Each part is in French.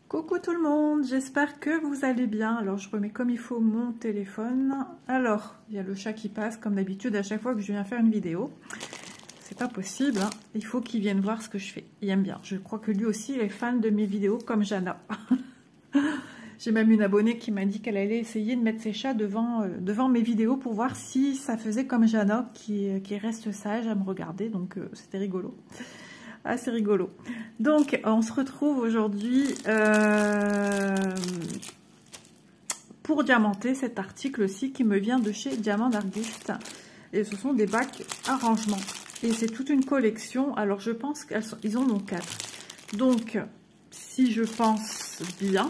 Coucou tout le monde, j'espère que vous allez bien. Alors je remets comme il faut mon téléphone. Alors, il y a le chat qui passe comme d'habitude à chaque fois que je viens faire une vidéo. C'est pas possible, hein. Il faut qu'il vienne voir ce que je fais. Il aime bien. Je crois que lui aussi il est fan de mes vidéos comme Jana. J'ai même une abonnée qui m'a dit qu'elle allait essayer de mettre ses chats devant mes vidéos pour voir si ça faisait comme Jana qui reste sage à me regarder. Donc c'était rigolo. Ah, c'est rigolo. Donc, on se retrouve aujourd'hui pour diamanter cet article-ci qui me vient de chez Diamant Art Gift. Et ce sont des bacs à rangement. Et c'est toute une collection. Alors, je pense qu'ils en ont 4. Donc, si je pense bien,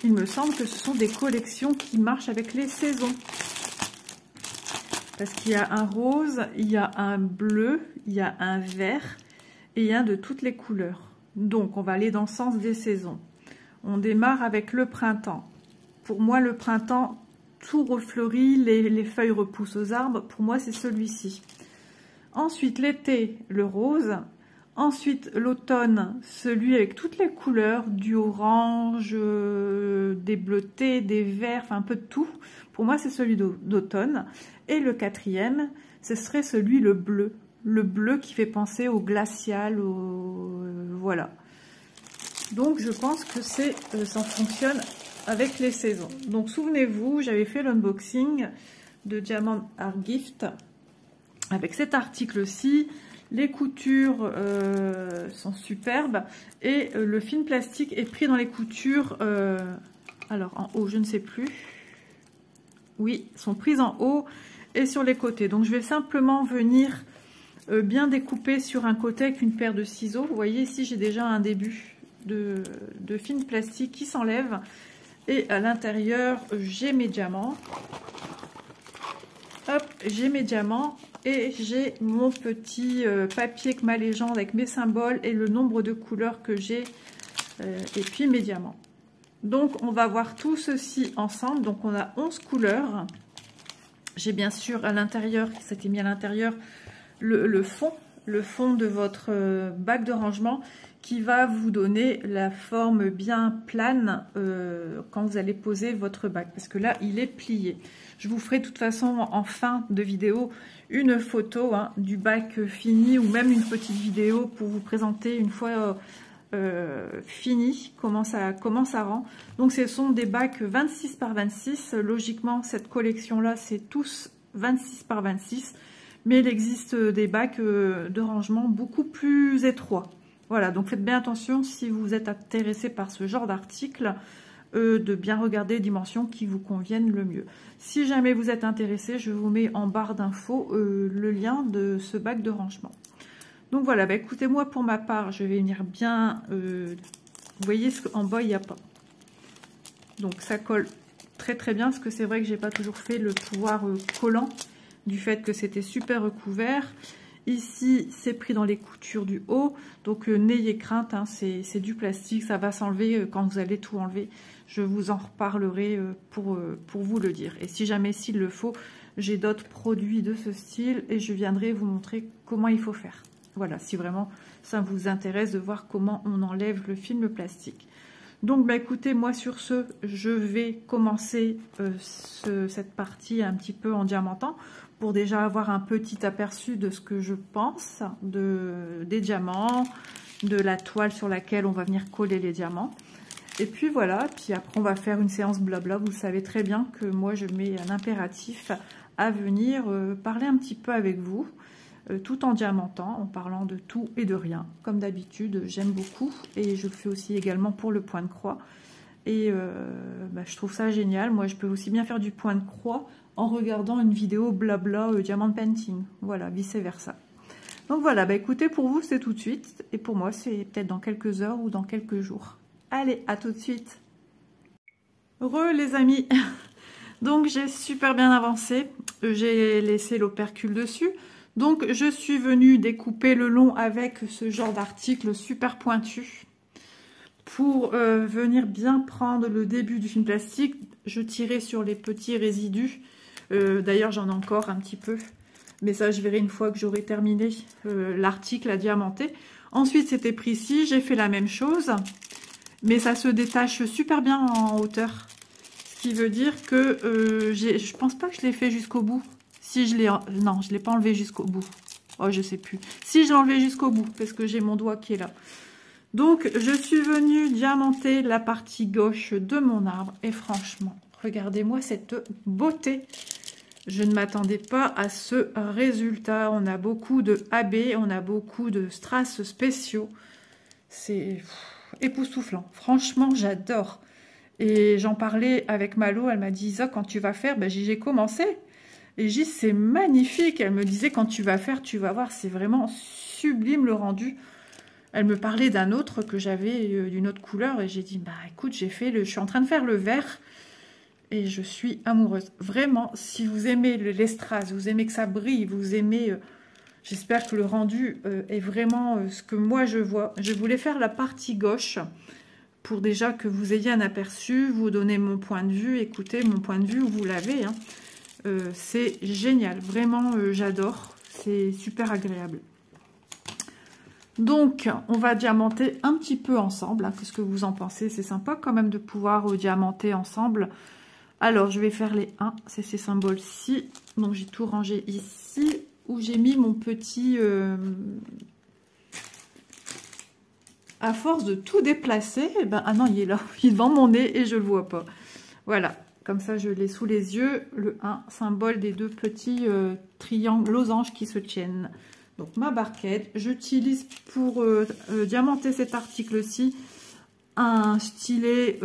il me semble que ce sont des collections qui marchent avec les saisons. Parce qu'il y a un rose, il y a un bleu, il y a un vert. Et il y a de toutes les couleurs. Donc, on va aller dans le sens des saisons. On démarre avec le printemps. Pour moi, le printemps, tout refleurit, les feuilles repoussent aux arbres. Pour moi, c'est celui-ci. Ensuite, l'été, le rose. Ensuite, l'automne, celui avec toutes les couleurs, du orange, des bleutés, des verts, enfin un peu de tout. Pour moi, c'est celui d'automne. Et le quatrième, ce serait celui, le bleu. Le bleu qui fait penser au glacial, voilà. Donc je pense que ça fonctionne avec les saisons. Donc souvenez-vous, j'avais fait l'unboxing de Diamant Art Gift avec cet article-ci. Les coutures sont superbes et le film plastique est pris dans les coutures. Alors en haut, je ne sais plus. Oui, sont prises en haut et sur les côtés. Donc je vais simplement venir bien découpé sur un côté avec une paire de ciseaux. Vous voyez ici j'ai déjà un début de film plastique qui s'enlève et à l'intérieur j'ai mes diamants. Hop, j'ai mes diamants et j'ai mon petit papier avec ma légende avec mes symboles et le nombre de couleurs que j'ai et puis mes diamants. Donc on va voir tout ceci ensemble. Donc on a 11 couleurs. J'ai bien sûr à l'intérieur, qui s'était mis à l'intérieur, le fond de votre bac de rangement qui va vous donner la forme bien plane quand vous allez poser votre bac, parce que là il est plié. Je vous ferai de toute façon en fin de vidéo une photo du bac fini ou même une petite vidéo pour vous présenter une fois fini comment ça rend. Donc ce sont des bacs 26 par 26. Logiquement cette collection là c'est tous 26 par 26. Mais il existe des bacs de rangement beaucoup plus étroits. Voilà, donc faites bien attention si vous êtes intéressé par ce genre d'article, de bien regarder les dimensions qui vous conviennent le mieux. Si jamais vous êtes intéressé, je vous mets en barre d'infos le lien de ce bac de rangement. Donc voilà, bah écoutez, moi pour ma part, je vais venir bien... vous voyez, en bas, il n'y a pas. Donc ça colle très très bien, parce que c'est vrai que j'ai pas toujours fait le pouvoir collant, du fait que c'était super recouvert. Ici c'est pris dans les coutures du haut, donc n'ayez crainte, c'est du plastique, ça va s'enlever quand vous allez tout enlever. Je vous en reparlerai pour vous le dire. Et si jamais s'il le faut, j'ai d'autres produits de ce style et je viendrai vous montrer comment il faut faire. Voilà, si vraiment ça vous intéresse de voir comment on enlève le film plastique. Donc bah écoutez, moi sur ce, je vais commencer cette partie un petit peu en diamantant pour déjà avoir un petit aperçu de ce que je pense des diamants, de la toile sur laquelle on va venir coller les diamants. Et puis voilà, puis après on va faire une séance blabla. Vous savez très bien que moi je mets un impératif à venir parler un petit peu avec vous, tout en diamantant, en parlant de tout et de rien. Comme d'habitude, j'aime beaucoup et je le fais aussi également pour le point de croix. Et bah, je trouve ça génial. Moi je peux aussi bien faire du point de croix en regardant une vidéo blabla diamant painting, voilà, vice versa. Donc voilà, bah écoutez, pour vous c'est tout de suite et pour moi c'est peut-être dans quelques heures ou dans quelques jours. Allez, à tout de suite. Re les amis. Donc j'ai super bien avancé, j'ai laissé l'opercule dessus, donc je suis venue découper le long avec ce genre d'article super pointu pour venir bien prendre le début du film plastique. Je tirais sur les petits résidus. D'ailleurs j'en ai encore un petit peu, mais ça je verrai une fois que j'aurai terminé l'article à diamanter. Ensuite c'était pris ici, j'ai fait la même chose mais ça se détache super bien en hauteur. Ce qui veut dire que je pense pas que je l'ai fait jusqu'au bout. Si je l'ai... Non, je l'ai pas enlevé jusqu'au bout. Oh, je sais plus. Si, je l'ai enlevé jusqu'au bout, parce que j'ai mon doigt qui est là. Donc, je suis venue diamanter la partie gauche de mon arbre. Et franchement, regardez-moi cette beauté. Je ne m'attendais pas à ce résultat. On a beaucoup de AB, on a beaucoup de strass spéciaux. C'est époustouflant. Franchement, j'adore. Et j'en parlais avec Malo, elle m'a dit, Isa, quand tu vas faire, ben, j'ai commencé. Et j'ai dit, c'est magnifique. Elle me disait, quand tu vas faire, tu vas voir, c'est vraiment sublime le rendu. Elle me parlait d'un autre que j'avais d'une autre couleur. Et j'ai dit, bah écoute, je suis en train de faire le vert. Et je suis amoureuse. Vraiment, si vous aimez les strass, vous aimez que ça brille, vous aimez... j'espère que le rendu est vraiment ce que moi je vois. Je voulais faire la partie gauche. Pour déjà que vous ayez un aperçu, vous donner mon point de vue, écoutez mon point de vue, vous l'avez. Hein. C'est génial, vraiment j'adore, c'est super agréable. Donc on va diamanter un petit peu ensemble, hein. Qu'est-ce que vous en pensez? C'est sympa quand même de pouvoir diamanter ensemble. Alors je vais faire les 1, c'est ces symboles-ci, donc j'ai tout rangé ici, où j'ai mis mon petit... À force de tout déplacer, eh ben, ah non, il est là, il est devant mon nez et je le vois pas. Voilà, comme ça je l'ai sous les yeux, le 1, symbole des deux petits triangles, losanges qui se tiennent. Donc ma barquette, j'utilise pour diamanter cet article-ci un stylet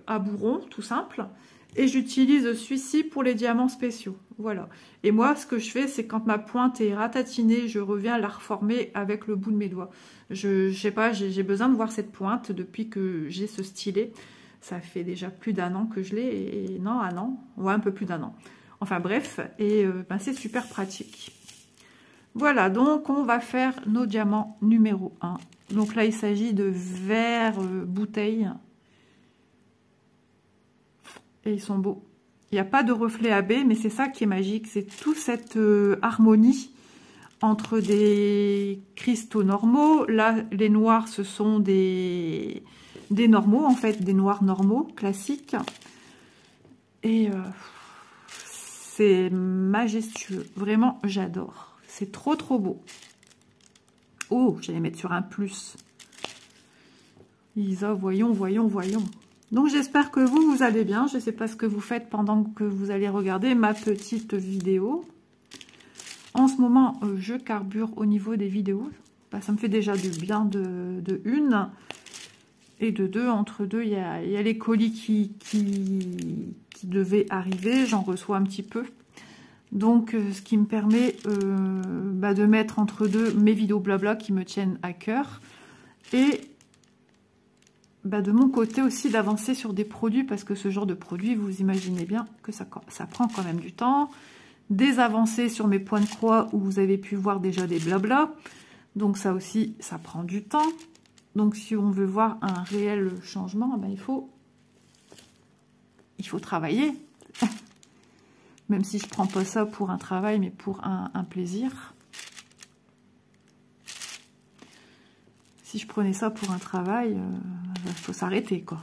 à bourron, tout simple. Et j'utilise celui-ci pour les diamants spéciaux. Voilà. Et moi, ce que je fais, c'est quand ma pointe est ratatinée, je reviens la reformer avec le bout de mes doigts. Je sais pas, j'ai besoin de voir cette pointe depuis que j'ai ce stylet. Ça fait déjà plus d'1 an que je l'ai. Et non, 1 an. Ouais, un peu plus d'1 an. Enfin bref, et ben, c'est super pratique. Voilà, donc on va faire nos diamants numéro 1. Donc là, il s'agit de verre bouteille. Et ils sont beaux. Il n'y a pas de reflet AB, mais c'est ça qui est magique. C'est toute cette harmonie entre des cristaux normaux. Là, les noirs, ce sont des normaux, en fait, des noirs normaux, classiques. Et c'est majestueux. Vraiment, j'adore. C'est trop, trop beau. Oh, j'allais mettre sur un plus. Isa, voyons, voyons, voyons. Donc j'espère que vous allez bien. Je ne sais pas ce que vous faites pendant que vous allez regarder ma petite vidéo. En ce moment, je carbure au niveau des vidéos. Bah, ça me fait déjà du bien de une. Et de deux, entre deux, il y a les colis qui devaient arriver. J'en reçois un petit peu. Donc ce qui me permet de mettre entre deux mes vidéos blabla qui me tiennent à cœur. Et... de mon côté aussi d'avancer sur des produits parce que ce genre de produit, vous imaginez bien que ça prend quand même du temps. Des avancées sur mes points de croix où vous avez pu voir déjà des blabla. Donc ça aussi, ça prend du temps. Donc si on veut voir un réel changement, il faut travailler. Même si je ne prends pas ça pour un travail, mais pour un plaisir. Si je prenais ça pour un travail, il faut s'arrêter, quoi.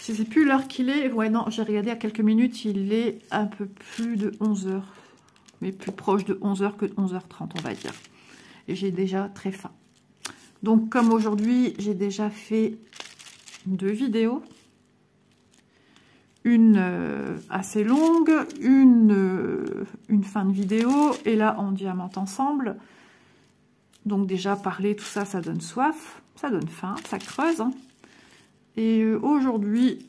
Je ne sais plus l'heure qu'il est. Ouais, non, j'ai regardé à quelques minutes. Il est un peu plus de 11 h. Mais plus proche de 11 h que de 11h30, on va dire. Et j'ai déjà très faim. Donc, comme aujourd'hui, j'ai déjà fait 2 vidéos. Une assez longue, une fin de vidéo, et là on diamante ensemble. Donc déjà parler, tout ça, ça donne soif, ça donne faim, ça creuse. Hein. Et aujourd'hui,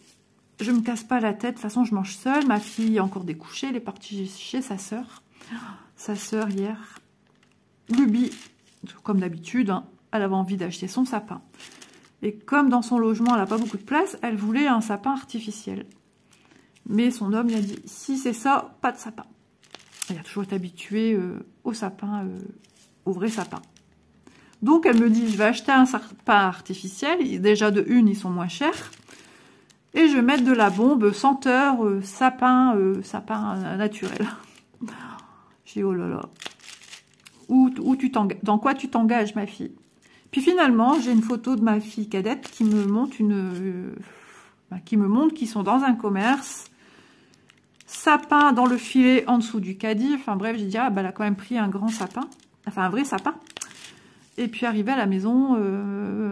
je me casse pas la tête, de toute façon je mange seule, ma fille est encore découchée, elle est partie chez sa sœur. Sa sœur hier, Luby, comme d'habitude, hein, elle avait envie d'acheter son sapin. Et comme dans son logement elle n'a pas beaucoup de place, elle voulait un sapin artificiel. Mais son homme lui a dit, si c'est ça, pas de sapin. Elle a toujours été habituée au sapin, au vrai sapin. Donc elle me dit, je vais acheter un sapin artificiel. Déjà de une, ils sont moins chers. Et je vais mettre de la bombe senteur sapin naturel. J'ai dit, oh là là. dans quoi tu t'engages, ma fille. Puis finalement, j'ai une photo de ma fille cadette qui me montre qu'ils sont dans un commerce, sapin dans le filet en dessous du caddie. Enfin bref, j'ai dit, ah, bah, elle a quand même pris un grand sapin, enfin un vrai sapin. Et puis arrivé à la maison,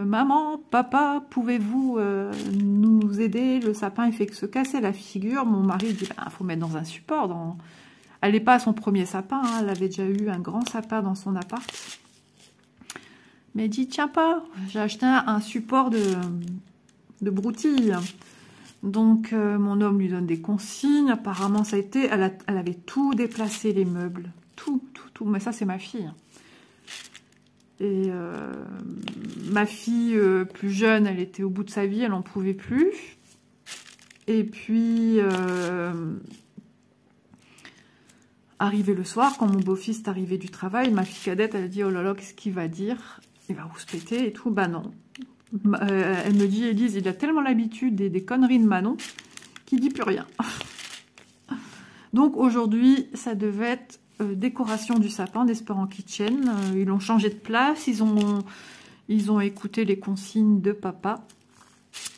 maman, papa, pouvez-vous nous aider? Le sapin, il fait que se casser la figure. Mon mari dit, bah, faut mettre dans un support. Elle n'est pas à son premier sapin, hein, elle avait déjà eu un grand sapin dans son appart. Mais elle dit, tiens pas, j'ai acheté un support de broutille. Donc mon homme lui donne des consignes. Apparemment, ça a été, elle avait tout déplacé, les meubles. Tout. Mais ça, c'est ma fille. Et ma fille plus jeune, elle était au bout de sa vie, elle n'en pouvait plus. Et puis, arrivé le soir, quand mon beau-fils est arrivé du travail, ma fille cadette, elle a dit, oh là là, qu'est-ce qu'il va dire? Il va rouspéter et tout. Bah non. Elle me dit, Élise, il a tellement l'habitude des conneries de Manon qu'il dit plus rien. Donc aujourd'hui, ça devait être décoration du sapin d'Espérant Kitchen. Ils l'ont changé de place, ils ont écouté les consignes de papa.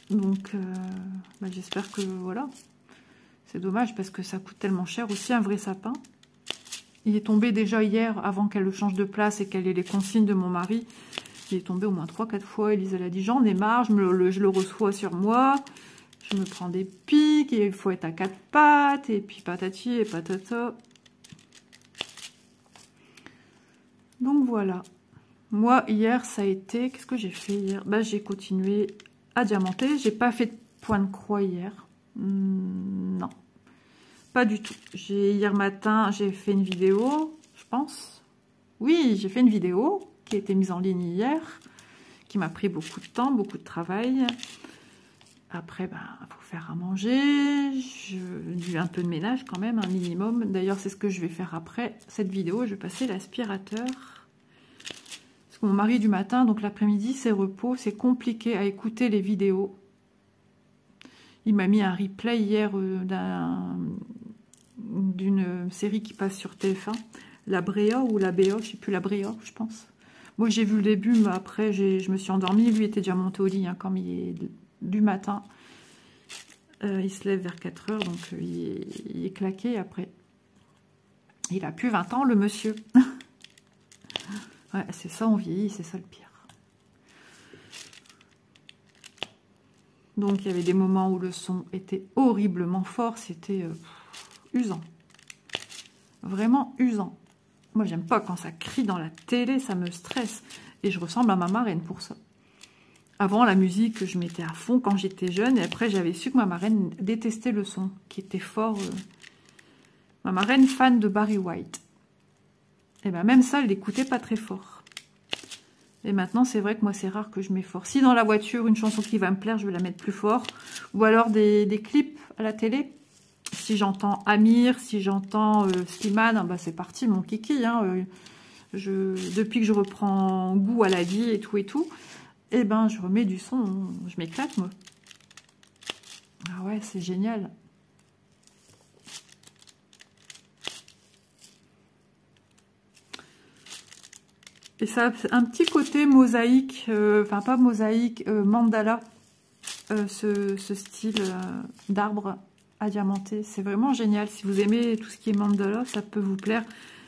Donc bah, j'espère que voilà. C'est dommage parce que ça coûte tellement cher aussi un vrai sapin. Il est tombé déjà hier avant qu'elle le change de place et qu'elle ait les consignes de mon mari. Il est tombé au moins 3-4 fois. Elise, elle a dit, j'en ai marre, je le reçois sur moi. Je me prends des pics et il faut être à 4 pattes. Et puis patati et patata. Donc voilà. Moi, hier, ça a été... Qu'est-ce que j'ai fait hier? Bah, j'ai continué à diamanter. J'ai pas fait de point de croix hier. Non. Pas du tout. Hier matin, j'ai fait une vidéo, je pense. Oui, j'ai fait une vidéo qui a été mise en ligne hier, qui m'a pris beaucoup de temps, beaucoup de travail. Après, ben, faut faire à manger, un peu de ménage quand même, un minimum. D'ailleurs, c'est ce que je vais faire après cette vidéo. Je vais passer l'aspirateur. Parce que mon mari du matin, donc l'après-midi, c'est repos. C'est compliqué à écouter les vidéos. Il m'a mis un replay hier d'une série qui passe sur TF1. La Bréa ou la BA, je sais plus, la Bréa, je pense. Moi, j'ai vu le début, mais après, je me suis endormie. Lui était déjà monté au lit, hein, comme il est du matin. Il se lève vers 4 h, donc il est claqué après. Il a plus 20 ans, le monsieur. Ouais, c'est ça, on vieillit, c'est ça le pire. Donc, il y avait des moments où le son était horriblement fort. C'était usant. Vraiment usant. Moi, j'aime pas quand ça crie dans la télé, ça me stresse. Et je ressemble à ma marraine pour ça. Avant, la musique, je mettais à fond quand j'étais jeune. Et après, j'avais su que ma marraine détestait le son, qui était fort. Ma marraine, fan de Barry White. Et bien, même ça, elle l'écoutait pas très fort. Et maintenant, c'est vrai que moi, c'est rare que je mets fort. Si dans la voiture, une chanson qui va me plaire, je vais la mettre plus fort. Ou alors des clips à la télé. Si j'entends Amir, si j'entends Slimane, bah c'est parti, mon kiki. Hein, depuis que je reprends goût à la vie et tout, et ben je remets du son, je m'éclate moi. Ah ouais, c'est génial. Et ça a un petit côté mosaïque, enfin pas mosaïque, mandala, ce style d'arbre à diamanter. C'est vraiment génial. Si vous aimez tout ce qui est mandala, ça peut vous plaire.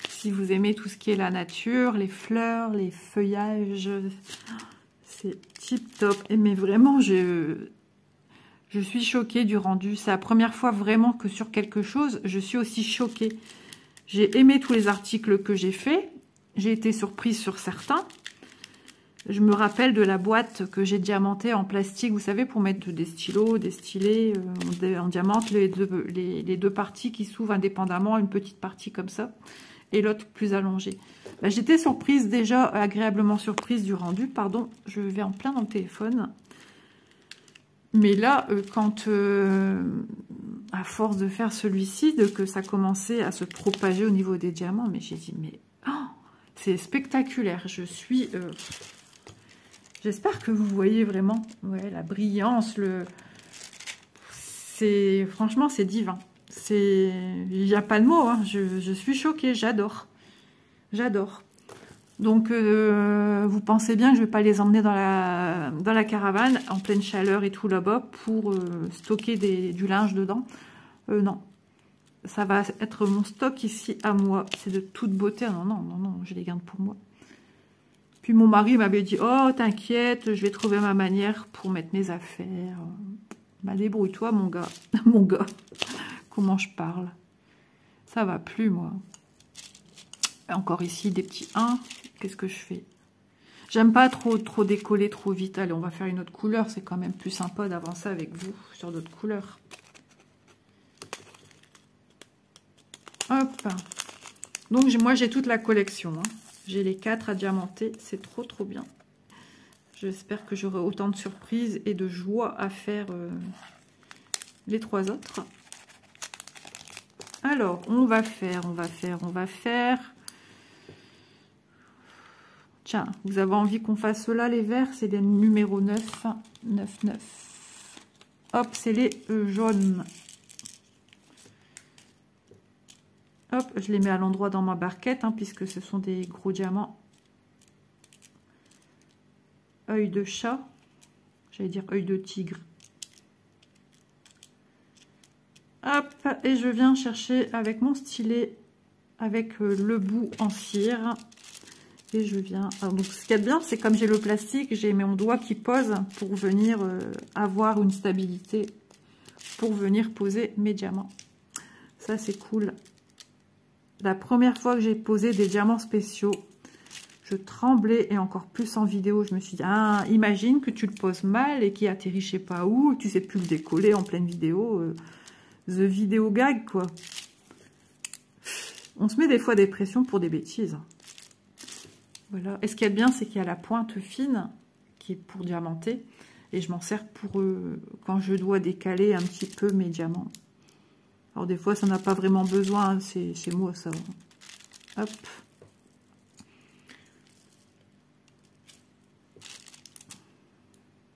Si vous aimez tout ce qui est la nature, les fleurs, les feuillages, c'est tip top. Mais vraiment, je suis choquée du rendu. C'est la première fois vraiment que sur quelque chose, je suis aussi choquée. J'ai aimé tous les articles que j'ai faits. J'ai été surprise sur certains. Je me rappelle de la boîte que j'ai diamantée en plastique, vous savez, pour mettre des stylos, des stylets, en diamante, les deux parties qui s'ouvrent indépendamment, une petite partie comme ça, et l'autre plus allongée. Ben, j'étais surprise déjà, agréablement surprise du rendu, pardon, je vais en plein dans le téléphone. Mais là, quand, à force de faire celui-ci, que ça commençait à se propager au niveau des diamants, mais j'ai dit, mais oh, c'est spectaculaire, je suis... J'espère que vous voyez vraiment ouais, la brillance, franchement, c'est divin. Il n'y a pas de mots, hein. Je suis choquée, j'adore. J'adore. Donc, vous pensez bien que je ne vais pas les emmener dans la caravane, en pleine chaleur et tout là-bas, pour stocker du linge dedans. Non. Ça va être mon stock ici à moi. C'est de toute beauté. Non, non, non, non, je les garde pour moi. Puis mon mari m'avait dit, oh, t'inquiète, je vais trouver ma manière pour mettre mes affaires. Bah, débrouille-toi, mon gars. Mon gars. Comment je parle? Ça va plus, moi. Encore ici, des petits 1. Qu'est-ce que je fais? J'aime pas trop décoller trop vite. Allez, on va faire une autre couleur. C'est quand même plus sympa d'avancer avec vous sur d'autres couleurs. Hop. Donc, moi, j'ai toute la collection. Hein. J'ai les 4 à diamanter. C'est trop bien. J'espère que j'aurai autant de surprises et de joie à faire les 3 autres. Alors, on va faire. Tiens, vous avez envie qu'on fasse cela, les verts? C'est les numéros 9, 9, 9. Hop, c'est les jaunes. Hop, je les mets à l'endroit dans ma barquette, hein, puisque ce sont des gros diamants. Œil de chat. J'allais dire œil de tigre. Hop, et je viens chercher avec mon stylet, avec le bout en cire. Et je viens... Alors, donc, ce qu'il y a de bien, c'est comme j'ai le plastique, j'ai mon doigt qui pose pour venir avoir une stabilité, pour venir poser mes diamants. Ça, c'est cool. La première fois que j'ai posé des diamants spéciaux, je tremblais, et encore plus en vidéo. Je me suis dit, ah, imagine que tu le poses mal et qu'il atterrit je sais pas où, tu sais plus le décoller en pleine vidéo. The vidéo gag, quoi. On se met des fois des pressions pour des bêtises. Voilà. Et ce qui est bien, c'est qu'il y a la pointe fine qui est pour diamanter. Et je m'en sers pour quand je dois décaler un petit peu mes diamants. Alors des fois, ça n'a pas vraiment besoin. Hein, c'est moi, ça. Hop.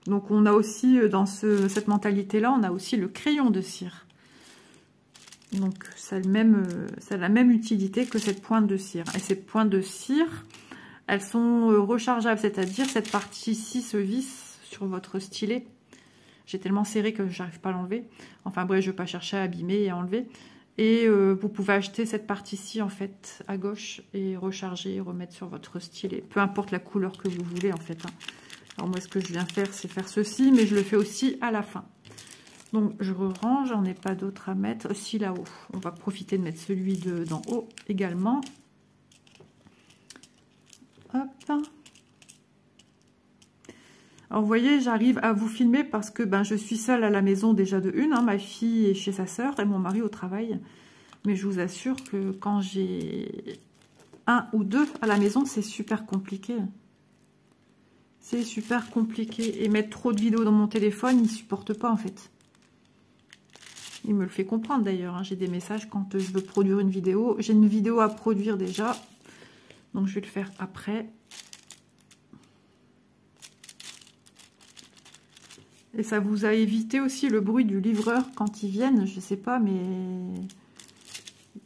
Donc on a aussi, dans cette mentalité-là, on a aussi le crayon de cire. Donc ça a la même utilité que cette pointe de cire. Et ces pointes de cire... Elles sont rechargeables, c'est-à-dire cette partie-ci se visse sur votre stylet. J'ai tellement serré que j'arrive pas à l'enlever. Enfin bref, je ne vais pas chercher à abîmer et à enlever. Et vous pouvez acheter cette partie-ci en fait à gauche et recharger et remettre sur votre stylet. Peu importe la couleur que vous voulez en fait. Hein. Alors moi ce que je viens faire, c'est faire ceci, mais je le fais aussi à la fin. Donc je range, j'en ai pas d'autres à mettre. Aussi là-haut, on va profiter de mettre celui d'en haut également. Hop. Alors vous voyez, j'arrive à vous filmer parce que je suis seule à la maison déjà de une. Hein, ma fille est chez sa sœur et mon mari au travail. Mais je vous assure que quand j'ai 1 ou 2 à la maison, c'est super compliqué. C'est super compliqué. Et mettre trop de vidéos dans mon téléphone, il ne supporte pas en fait. Il me le fait comprendre d'ailleurs. Hein. J'ai des messages quand je veux produire une vidéo. J'ai une vidéo à produire déjà. Donc, je vais le faire après. Et ça vous a évité aussi le bruit du livreur quand ils viennent. Je ne sais pas, mais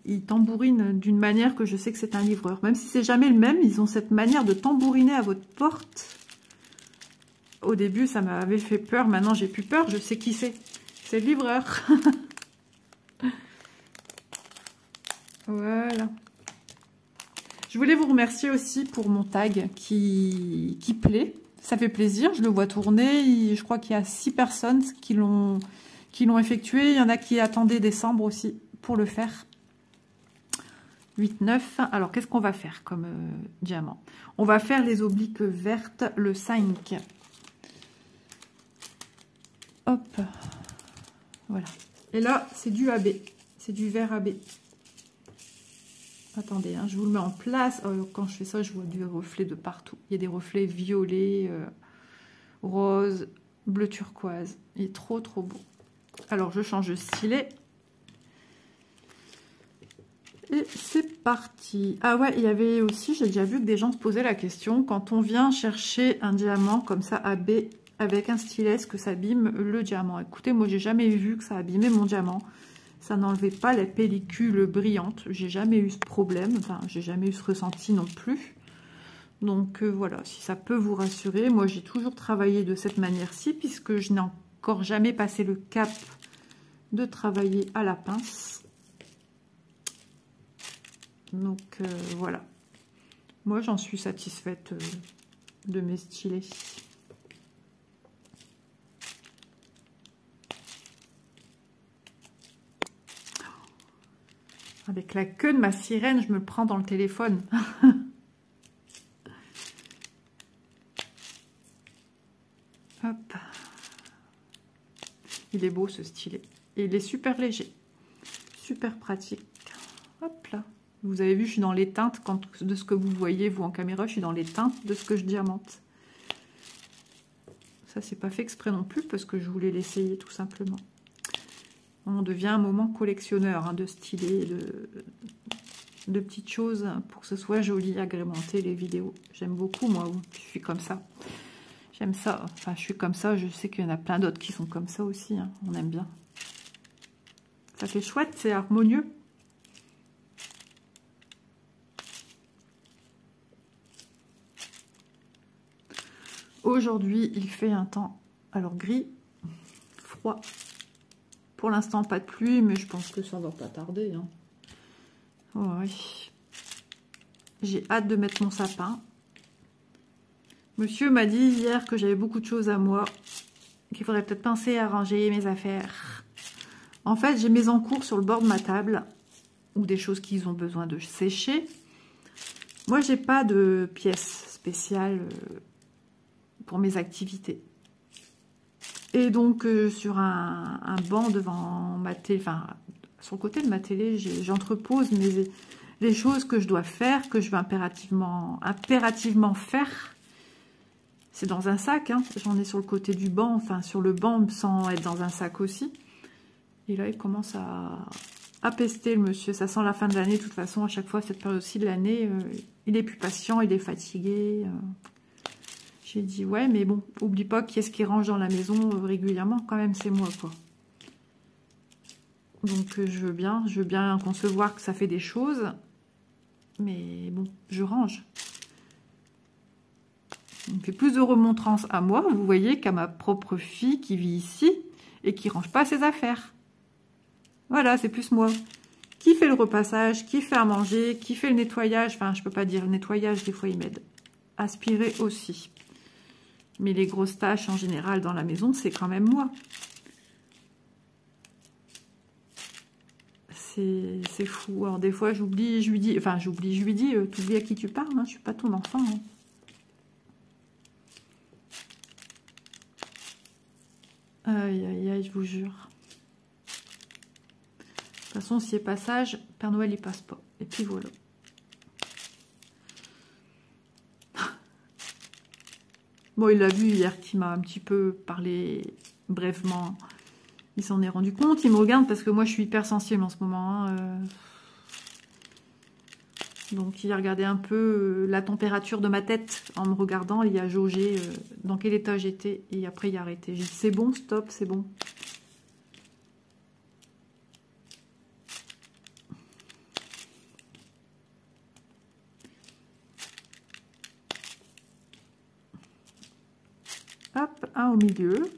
ils tambourinent d'une manière que je sais que c'est un livreur. Même si c'est jamais le même, ils ont cette manière de tambouriner à votre porte. Au début, ça m'avait fait peur. Maintenant, j'ai plus peur. Je sais qui c'est. C'est le livreur. Voilà. Je voulais vous remercier aussi pour mon tag qui plaît. Ça fait plaisir, je le vois tourner. Je crois qu'il y a 6 personnes qui l'ont effectué. Il y en a qui attendaient décembre aussi pour le faire. 8, 9. Alors, qu'est-ce qu'on va faire comme diamant? On va faire les obliques vertes, le 5. Hop. Voilà. Et là, c'est du AB. C'est du vert AB. Attendez, hein, je vous le mets en place. Quand je fais ça, je vois du reflet de partout. Il y a des reflets violets, rose, bleu turquoise. Il est trop beau. Alors, je change de stylet. Et c'est parti. Ah ouais, il y avait aussi, j'ai déjà vu que des gens se posaient la question, quand on vient chercher un diamant comme ça AB avec un stylet, est-ce que ça abîme le diamant? Écoutez, moi, j'ai jamais vu que ça abîmait mon diamant. Ça n'enlevait pas la pellicule brillante. J'ai jamais eu ce problème. Enfin, j'ai jamais eu ce ressenti non plus. Donc voilà, si ça peut vous rassurer, moi j'ai toujours travaillé de cette manière-ci, puisque je n'ai encore jamais passé le cap de travailler à la pince. Donc voilà, moi j'en suis satisfaite de mes stylets. Avec la queue de ma sirène, je me le prends dans le téléphone. Hop. Il est beau ce stylet. Et il est super léger. Super pratique. Hop là. Vous avez vu, je suis dans les teintes. De ce que vous voyez, vous, en caméra, je suis dans les teintes de ce que je diamante. Ça, c'est pas fait exprès non plus, parce que je voulais l'essayer, tout simplement. On devient un moment collectionneur hein, de stylets, de petites choses pour que ce soit joli, agrémenter les vidéos. J'aime beaucoup, moi, je suis comme ça. J'aime ça. Enfin, je suis comme ça. Je sais qu'il y en a plein d'autres qui sont comme ça aussi. Hein. On aime bien. Ça fait chouette, c'est harmonieux. Aujourd'hui, il fait un temps, alors gris, froid. Pour l'instant, pas de pluie, mais je pense que ça va pas tarder. Hein. Ouais. J'ai hâte de mettre mon sapin. Monsieur m'a dit hier que j'avais beaucoup de choses à moi, qu'il faudrait peut-être penser à ranger mes affaires. En fait, j'ai mes encours sur le bord de ma table, ou des choses qui ont besoin de sécher. Moi, j'ai pas de pièce spéciale pour mes activités. Et donc, sur un banc devant ma télé, enfin, sur le côté de ma télé, j'entrepose les choses que je dois faire, que je veux impérativement faire. C'est dans un sac, hein. J'en ai sur le côté du banc, enfin, sur le banc, sans être dans un sac aussi. Et là, il commence à pester, le monsieur. Ça sent la fin de l'année, de toute façon, à chaque fois, cette période-ci de l'année, il est plus patient, il est fatigué. J'ai dit, ouais, mais bon, oublie pas qui est-ce qui range dans la maison régulièrement, quand même, c'est moi, quoi. Donc, je veux bien concevoir que ça fait des choses, mais bon, je range. Il me fait plus de remontrances à moi, vous voyez, qu'à ma propre fille qui vit ici et qui range pas ses affaires. Voilà, c'est plus moi. Qui fait le repassage, qui fait à manger, qui fait le nettoyage. Enfin, je peux pas dire le nettoyage, des fois il m'aide. Aspirer aussi. Mais les grosses tâches en général dans la maison, c'est quand même moi. C'est fou. Alors des fois, j'oublie, je lui dis, t'oublies à qui tu parles, hein, je suis pas ton enfant. Hein. Aïe, aïe, aïe, je vous jure. De toute façon, s'il y a passage, Père Noël, il passe pas. Et puis voilà. Bon, il l'a vu hier qui m'a un petit peu parlé brièvement. Il s'en est rendu compte. Il me regarde parce que moi, je suis hyper sensible en ce moment. Hein. Donc, il a regardé un peu la température de ma tête en me regardant. Il a jaugé dans quel état j'étais. Et après, il a arrêté. J'ai dit, c'est bon, stop, c'est bon. Hop, un au milieu.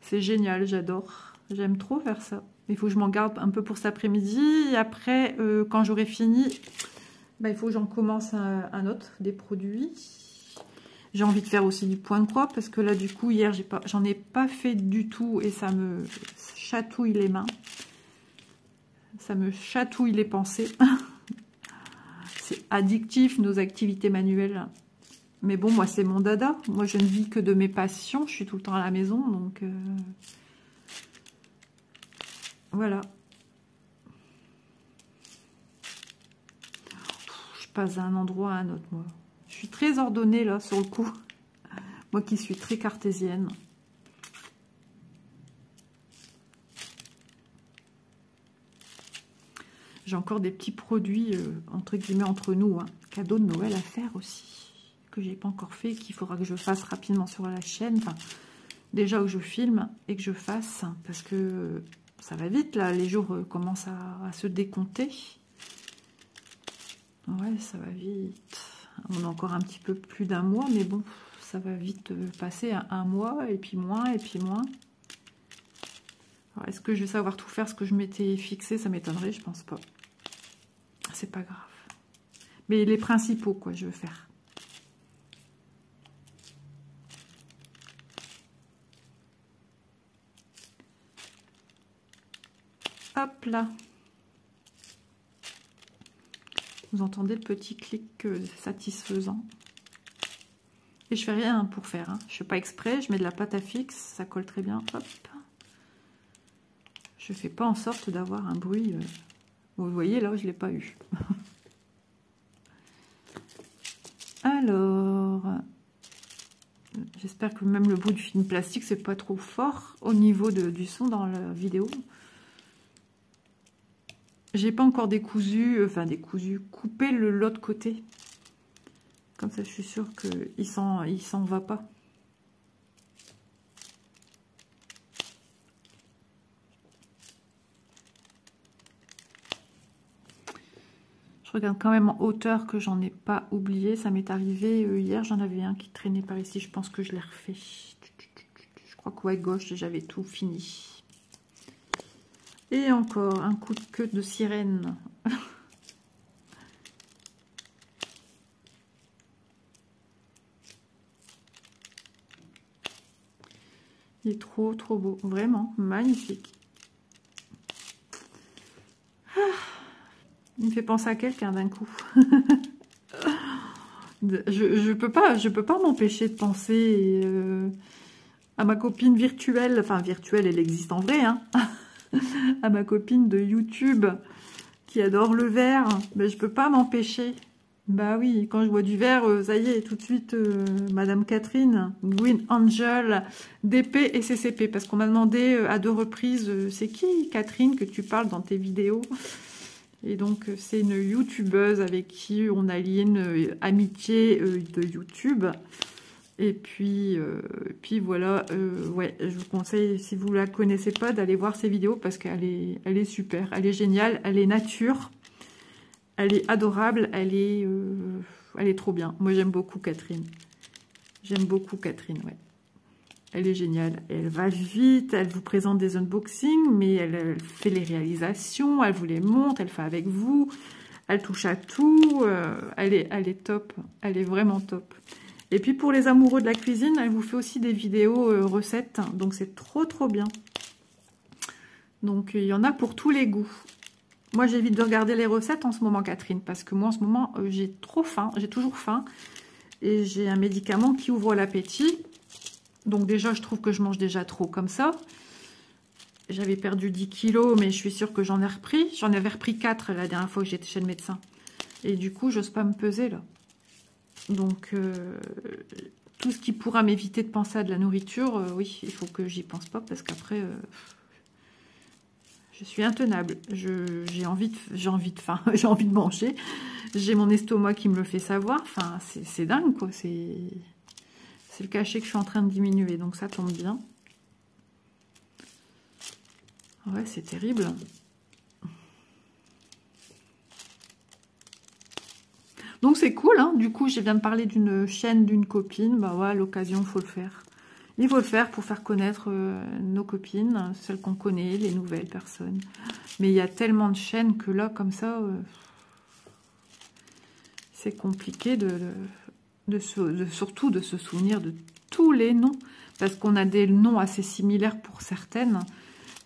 C'est génial, j'adore. J'aime trop faire ça. Il faut que je m'en garde un peu pour cet après-midi. Et après, quand j'aurai fini, bah, il faut que j'en commence un autre, des produits. J'ai envie de faire aussi du point de croix parce que là, du coup, hier, j'en ai pas fait du tout et ça me chatouille les mains. Ça me chatouille les pensées. C'est addictif, nos activités manuelles. Mais bon, moi, c'est mon dada. Moi, je ne vis que de mes passions. Je suis tout le temps à la maison, donc... Voilà. Je passe d'un endroit à un autre, moi. Je suis très ordonnée, là, sur le coup. Moi qui suis très cartésienne. J'ai encore des petits produits, entre guillemets, entre nous. Hein. Cadeau de Noël à faire aussi. Que j'ai pas encore fait, qu'il faudra que je fasse rapidement sur la chaîne. Enfin, déjà que je filme et que je fasse. Parce que... ça va vite, là, les jours commencent à se décompter. Ouais, ça va vite. On a encore un petit peu plus d'un mois, mais bon, ça va vite passer à un mois, et puis moins, et puis moins. Est-ce que je vais savoir tout faire ce que je m'étais fixé? Ça m'étonnerait, je pense pas. C'est pas grave. Mais les principaux, quoi, je veux faire. Hop là. Vous entendez le petit clic satisfaisant. Et je fais rien pour faire. Hein. Je fais pas exprès, je mets de la pâte à fixe, ça colle très bien. Hop. Je fais pas en sorte d'avoir un bruit. Vous voyez, là, je l'ai pas eu. Alors, j'espère que même le bout du film plastique, c'est pas trop fort au niveau du son dans la vidéo. J'ai pas encore coupé l'autre côté. Comme ça, je suis sûre qu'il s'en va pas. Je regarde quand même en hauteur que j'en ai pas oublié. Ça m'est arrivé hier, j'en avais un qui traînait par ici. Je pense que je l'ai refait. Je crois que ouais, gauche, j'avais tout fini. Et encore un coup de queue de sirène. Il est trop beau, vraiment magnifique. Il me fait penser à quelqu'un d'un coup. je peux pas m'empêcher de penser à ma copine virtuelle. Enfin, virtuelle, elle existe en vrai, hein. À ma copine de YouTube qui adore le vert. Mais je peux pas m'empêcher. Bah oui, quand je vois du vert, ça y est, tout de suite, Madame Catherine, Green Angel, DP et CCP. Parce qu'on m'a demandé à 2 reprises, c'est qui Catherine que tu parles dans tes vidéos? Et donc, c'est une youtubeuse avec qui on a lié une amitié de YouTube. Et puis voilà, ouais, je vous conseille, si vous la connaissez pas, d'aller voir ses vidéos parce qu'elle est super, elle est géniale, elle est nature. Elle est adorable, elle est trop bien. Moi, j'aime beaucoup Catherine. J'aime beaucoup Catherine, ouais. Elle est géniale. Elle va vite, elle vous présente des unboxings, mais elle fait les réalisations, elle vous les montre, elle fait avec vous, elle touche à tout. Elle est top, elle est vraiment top. Et puis, pour les amoureux de la cuisine, elle vous fait aussi des vidéos recettes. Donc, c'est trop bien. Donc, il y en a pour tous les goûts. Moi, j'évite de regarder les recettes en ce moment, Catherine, parce que moi, en ce moment, j'ai trop faim. J'ai toujours faim. Et j'ai un médicament qui ouvre l'appétit. Donc déjà, je trouve que je mange déjà trop comme ça. J'avais perdu 10 kilos, mais je suis sûre que j'en ai repris. J'en avais repris 4 la dernière fois que j'étais chez le médecin. Et du coup, j'ose pas me peser, là. Donc, tout ce qui pourra m'éviter de penser à de la nourriture, oui, il faut que j'y pense pas, parce qu'après... je suis intenable, j'ai envie de faim, j'ai envie de manger, j'ai mon estomac qui me le fait savoir, enfin c'est dingue quoi, c'est le cachet que je suis en train de diminuer, donc ça tombe bien. Ouais, c'est terrible. Donc c'est cool, hein. Du coup je viens de parler d'une chaîne d'une copine, bah ouais, à l'occasion il faut le faire. Il faut le faire pour faire connaître nos copines, celles qu'on connaît, les nouvelles personnes. Mais il y a tellement de chaînes que là, comme ça, c'est compliqué surtout de se souvenir de tous les noms. Parce qu'on a des noms assez similaires pour certaines,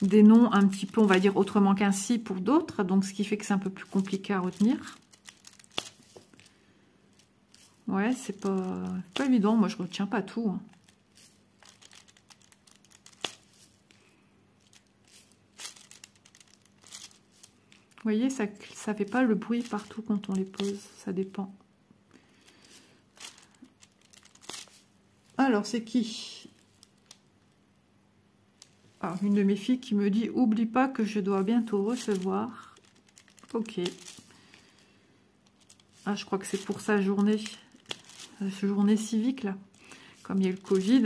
des noms un petit peu, on va dire, autrement qu'ainsi pour d'autres. Donc, ce qui fait que c'est un peu plus compliqué à retenir. Ouais, c'est pas évident. Moi, je retiens pas tout, hein. Vous voyez, ça fait pas le bruit partout quand on les pose, ça dépend. Alors, c'est qui? Ah, une de mes filles qui me dit « Oublie pas que je dois bientôt recevoir. » Ok. Ah, je crois que c'est pour sa journée civique, là. Comme il y a eu le Covid,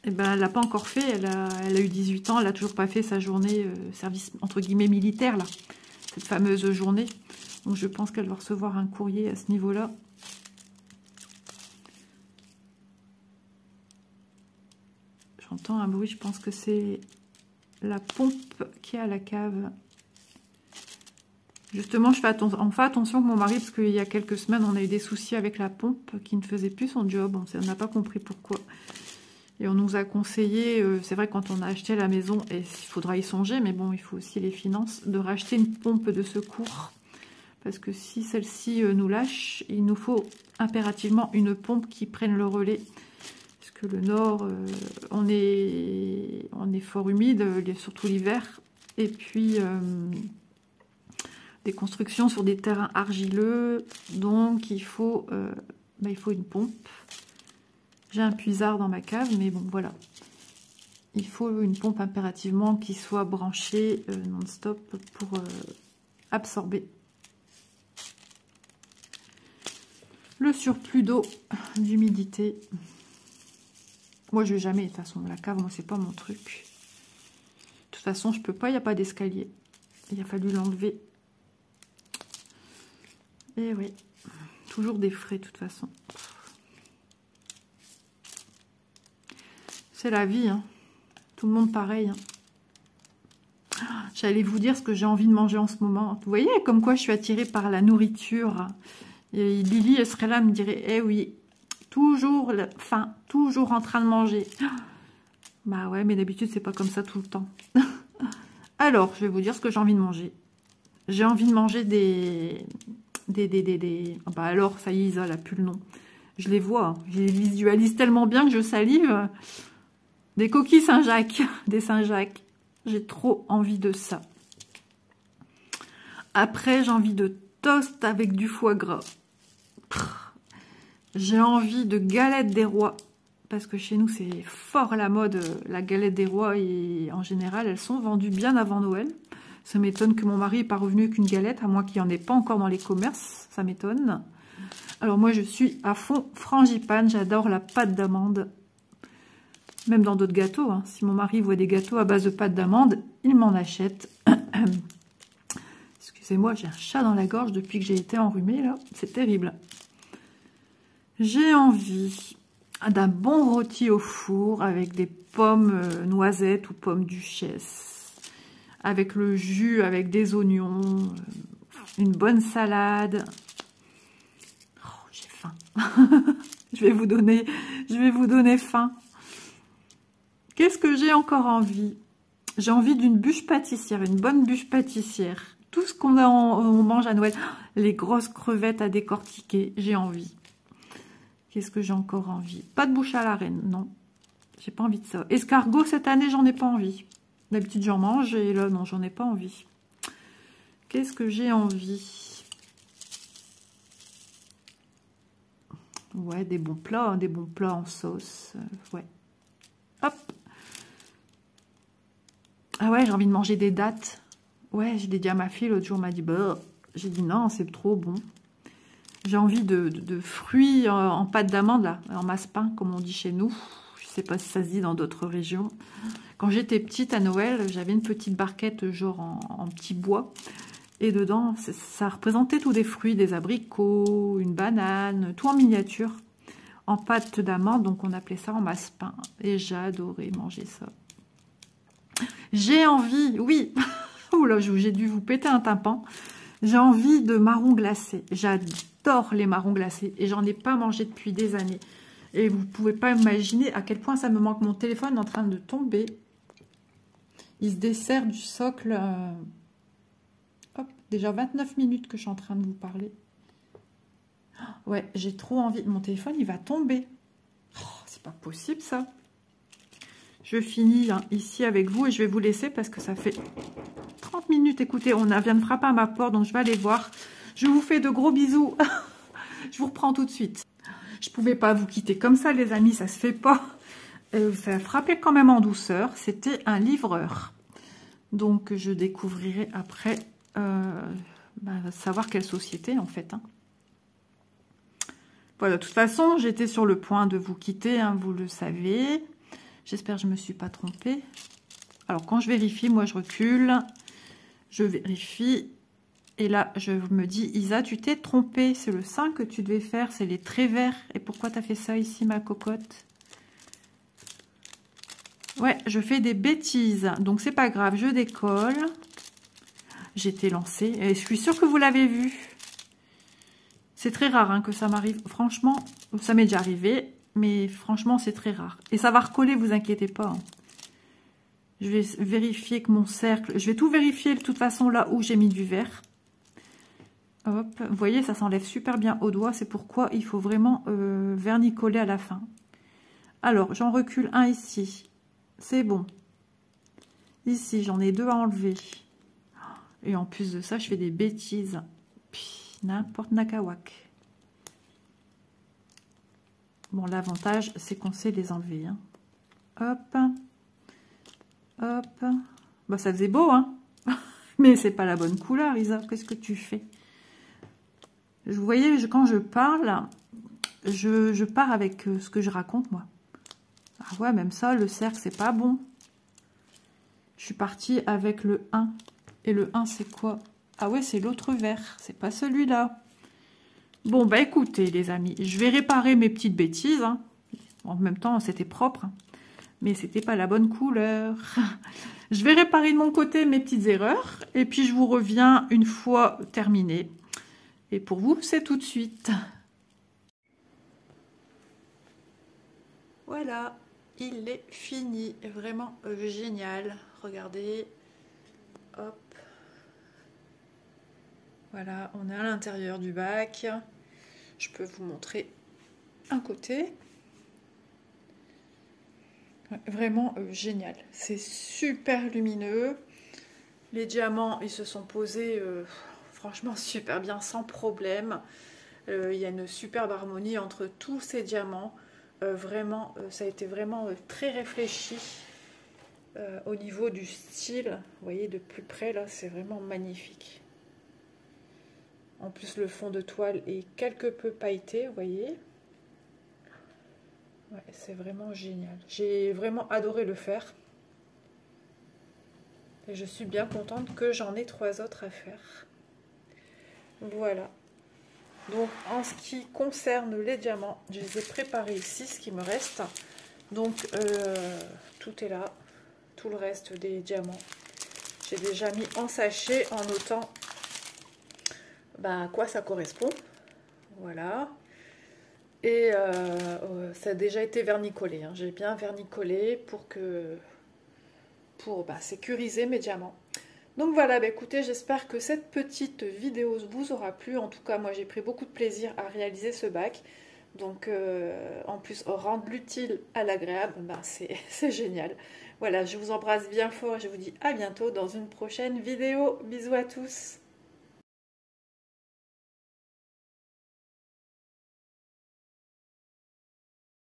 eh ben, elle l'a pas encore fait. Elle a eu 18 ans, elle a toujours pas fait sa journée service, entre guillemets, militaire, là. Cette fameuse journée. Donc je pense qu'elle va recevoir un courrier à ce niveau-là. J'entends un bruit, je pense que c'est la pompe qui est à la cave. Justement, on fait attention avec mon mari, parce qu'il y a quelques semaines, on a eu des soucis avec la pompe qui ne faisait plus son job. On n'a pas compris pourquoi. Et on nous a conseillé, c'est vrai quand on a acheté la maison, et il faudra y songer, mais bon, il faut aussi les finances, de racheter une pompe de secours. Parce que si celle-ci nous lâche, il nous faut impérativement une pompe qui prenne le relais. Parce que le nord, on est fort humide, surtout l'hiver. Et puis, des constructions sur des terrains argileux. Donc, il faut une pompe. J'ai un puisard dans ma cave, mais bon, voilà. Il faut une pompe impérativement qui soit branchée non-stop pour absorber le surplus d'eau, d'humidité. Moi, je vais jamais, de toute façon, la cave, moi, c'est pas mon truc. De toute façon, je peux pas, il n'y a pas d'escalier. Il a fallu l'enlever. Et oui, toujours des frais, de toute façon. C'est la vie, hein. Tout le monde pareil. Hein. J'allais vous dire ce que j'ai envie de manger en ce moment. Vous voyez, comme quoi je suis attirée par la nourriture. Et Lily, elle serait là, elle me dirait, eh oui, toujours faim, toujours en train de manger. Bah ouais, mais d'habitude, c'est pas comme ça tout le temps. Alors, je vais vous dire ce que j'ai envie de manger. J'ai envie de manger des... Ah bah alors, ça y est, Isa, elle a plus le nom. Je les vois, hein. Je les visualise tellement bien que je salive. Des coquilles Saint-Jacques, des Saint-Jacques. J'ai trop envie de ça. Après, j'ai envie de toast avec du foie gras. J'ai envie de galette des rois. Parce que chez nous, c'est fort la mode, la galette des rois. Et en général, elles sont vendues bien avant Noël. Ça m'étonne que mon mari n'est pas revenu avec une galette, à moins qu'il n'y en ait pas encore dans les commerces. Ça m'étonne. Alors moi, je suis à fond frangipane. J'adore la pâte d'amande. Même dans d'autres gâteaux. Hein. Si mon mari voit des gâteaux à base de pâte d'amande, il m'en achète. Excusez-moi, j'ai un chat dans la gorge depuis que j'ai été enrhumée, là. C'est terrible. J'ai envie d'un bon rôti au four avec des pommes noisettes ou pommes duchesse. Avec le jus, avec des oignons, une bonne salade. Oh, j'ai faim. je vais vous donner faim. Qu'est-ce que j'ai encore envie? J'ai envie d'une bûche pâtissière, une bonne bûche pâtissière. Tout ce qu'on mange à Noël, les grosses crevettes à décortiquer, j'ai envie. Qu'est-ce que j'ai encore envie? Pas de bouche à la reine, non. J'ai pas envie de ça. Escargot, cette année, j'en ai pas envie. D'habitude, j'en mange et là, non, j'en ai pas envie. Qu'est-ce que j'ai envie? Ouais, des bons plats en sauce. Ouais. Hop. Ah ouais, j'ai envie de manger des dattes. Ouais, je l'ai dit à ma fille l'autre jour, m'a dit, bah, j'ai dit non, c'est trop bon. J'ai envie de fruits en pâte d'amande, là, en masse-pain, comme on dit chez nous. Je sais pas si ça se dit dans d'autres régions. Quand j'étais petite à Noël, j'avais une petite barquette, genre en petit bois. Et dedans, ça représentait tous des fruits, des abricots, une banane, tout en miniature, en pâte d'amande. Donc on appelait ça en masse-pain. Et j'adorais manger ça. J'ai envie, oui. Oula, j'ai dû vous péter un tympan. J'ai envie de marrons glacés. J'adore les marrons glacés et j'en ai pas mangé depuis des années. Et vous pouvez pas imaginer à quel point ça me manque. Mon téléphone est en train de tomber. Il se dessert du socle. Hop, déjà 29 minutes que je suis en train de vous parler. Ouais, j'ai trop envie. Mon téléphone, il va tomber. Oh, c'est pas possible ça. Je finis hein, ici avec vous et je vais vous laisser parce que ça fait 30 minutes. Écoutez, on vient de frapper à ma porte, donc je vais aller voir. Je vous fais de gros bisous. Je vous reprends tout de suite. Je ne pouvais pas vous quitter comme ça, les amis, ça se fait pas. Ça a frappé quand même en douceur. C'était un livreur. Donc, je découvrirai après savoir quelle société, en fait. Hein. Voilà, de toute façon, j'étais sur le point de vous quitter, hein, vous le savez. J'espère que je ne me suis pas trompée. Alors, quand je vérifie, moi, je recule. Je vérifie. Et là, je me dis, Isa, tu t'es trompée. C'est le 5 que tu devais faire. C'est les traits verts. Et pourquoi tu as fait ça ici, ma cocotte? Ouais, je fais des bêtises. Donc, c'est pas grave, je décolle. J'étais lancée. Et je suis sûre que vous l'avez vu. C'est très rare hein, que ça m'arrive. Franchement, ça m'est déjà arrivé. Mais franchement, c'est très rare. Et ça va recoller, vous inquiétez pas. Hein. Je vais vérifier que mon cercle... Je vais tout vérifier de toute façon là où j'ai mis du vert. Hop, vous voyez, ça s'enlève super bien au doigt. C'est pourquoi il faut vraiment vernicoller à la fin. Alors, j'en recule un ici. C'est bon. Ici, j'en ai 2 à enlever. Et en plus de ça, je fais des bêtises. N'importe nakawak. Bon, l'avantage, c'est qu'on sait les enlever. Hein. Hop. Hop. Bah, ça faisait beau, hein. Mais c'est pas la bonne couleur, Isa. Qu'est-ce que tu fais? Vous voyez, quand je parle, je pars avec ce que je raconte, moi. Ah ouais, même ça, le cercle, c'est pas bon. Je suis partie avec le 1. Et le 1, c'est quoi? Ah ouais, c'est l'autre vert. C'est pas celui-là. Bon, bah écoutez, les amis, je vais réparer mes petites bêtises. Hein. En même temps, c'était propre. Hein. Mais c'était pas la bonne couleur. Je vais réparer de mon côté mes petites erreurs. Et puis, je vous reviens une fois terminé. Et pour vous, c'est tout de suite. Voilà, il est fini. Vraiment génial. Regardez. Hop. Voilà, on est à l'intérieur du bac. Je peux vous montrer un côté. Ouais, vraiment génial. C'est super lumineux. Les diamants, ils se sont posés... franchement super bien, sans problème. Il y a une superbe harmonie entre tous ces diamants. Vraiment, ça a été vraiment très réfléchi au niveau du style. Vous voyez de plus près là, c'est vraiment magnifique. En plus, le fond de toile est quelque peu pailleté, vous voyez. Ouais, c'est vraiment génial. J'ai vraiment adoré le faire. Et je suis bien contente que j'en ai 3 autres à faire. Voilà. Donc, en ce qui concerne les diamants, je les ai préparés ici, ce qui me reste. Donc, tout est là. Tout le reste des diamants. J'ai déjà mis en sachet en notant à quoi ça correspond. Voilà. Et ça a déjà été vernicolé. Hein. J'ai bien vernicolé pour sécuriser mes diamants. Donc voilà, écoutez, j'espère que cette petite vidéo vous aura plu. En tout cas, moi j'ai pris beaucoup de plaisir à réaliser ce bac. Donc en plus, rendre l'utile à l'agréable, c'est génial. Voilà, je vous embrasse bien fort et je vous dis à bientôt dans une prochaine vidéo. Bisous à tous.